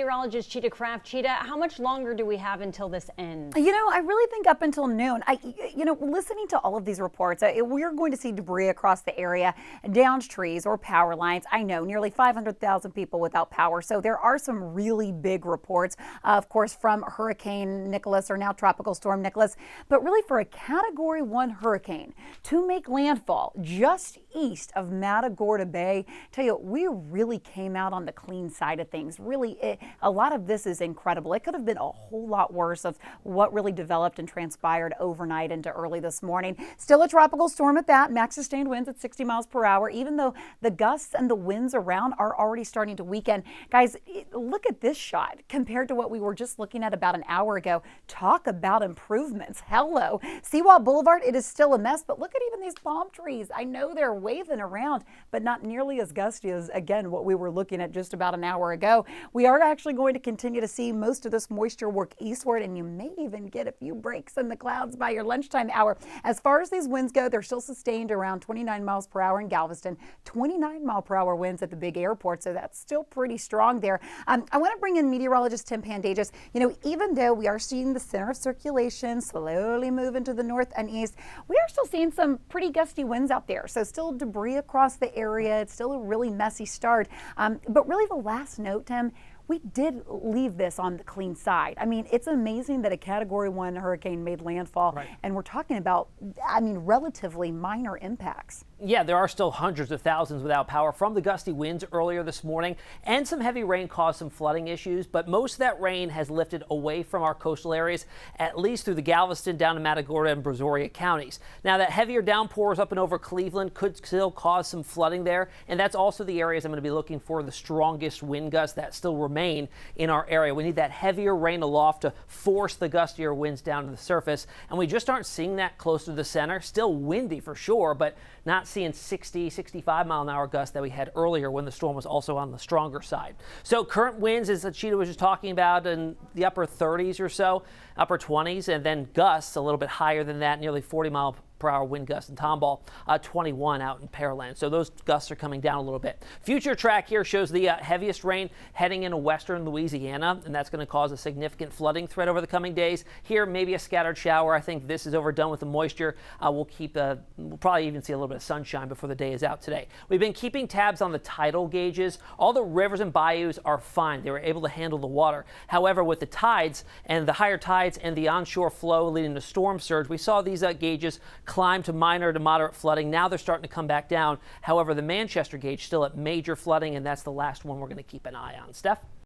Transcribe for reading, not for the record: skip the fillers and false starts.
Meteorologist Cheetah Craft. Cheetah, how much longer do we have until this ends? You know, I really think up until noon. Listening to all of these reports, we're going to see debris across the area, downed trees or power lines. I know nearly 500,000 people without power. So there are some really big reports, of course, from Hurricane Nicholas, or now Tropical Storm Nicholas. But really, for a Category 1 hurricane to make landfall just east of Matagorda Bay, tell you, we really came out on the clean side of things. Really, a lot of this is incredible. It could have been a whole lot worse of what really developed and transpired overnight into early this morning. Still a tropical storm at that. Max sustained winds at 60 miles per hour, even though the gusts and the winds around are already starting to weaken. Guys, look at this shot compared to what we were just looking at about an hour ago. Talk about improvements. Hello. Seawall Boulevard, it is still a mess, but look at even these palm trees. I know they're waving around, but not nearly as gusty as, again, what we were looking at just about an hour ago. We are actually going to continue to see most of this moisture work eastward, and you may even get a few breaks in the clouds by your lunchtime hour. As far as these winds go, they're still sustained around 29 miles per hour in Galveston, 29 mile per hour winds at the big airport, so that's still pretty strong there. I want to bring in meteorologist Tim Pandages. You know, even though we are seeing the center of circulation slowly move into the north and east, we are still seeing some pretty gusty winds out there, so still debris across the area. It's still a really messy start, but really the last note, Tim, we did leave this on the clean side. I mean, it's amazing that a Category 1 hurricane made landfall, right, and we're talking about, relatively minor impacts. Yeah, there are still hundreds of thousands without power from the gusty winds earlier this morning, and some heavy rain caused some flooding issues, but most of that rain has lifted away from our coastal areas, at least through the Galveston, down to Matagorda and Brazoria counties. Now, that heavier downpours up and over Cleveland could still cause some flooding there, and that's also the areas I'm going to be looking for the strongest wind gusts that still remain in our area. We need that heavier rain aloft to force the gustier winds down to the surface, and we just aren't seeing that close to the center. Still windy for sure, but not seeing 60, 65 mile an hour gusts that we had earlier when the storm was also on the stronger side. So current winds, as Cheetah was just talking about, in the upper 30s or so, upper 20s, and then gusts a little bit higher than that, nearly 40 mile per hour wind gusts in Tomball, 21 out in Pearland. So those gusts are coming down a little bit. Future track here shows the heaviest rain heading into western Louisiana, and that's going to cause a significant flooding threat over the coming days. Here, maybe a scattered shower. I think this is overdone with the moisture. We'll probably even see a little bit of sunshine before the day is out today. We've been keeping tabs on the tidal gauges. All the rivers and bayous are fine. They were able to handle the water. However, with the tides and the higher tides and the onshore flow leading to storm surge, we saw these gauges climb to minor to moderate flooding. Now they're starting to come back down. However, the Manchester gauge still at major flooding, and that's the last one we're going to keep an eye on. Steph?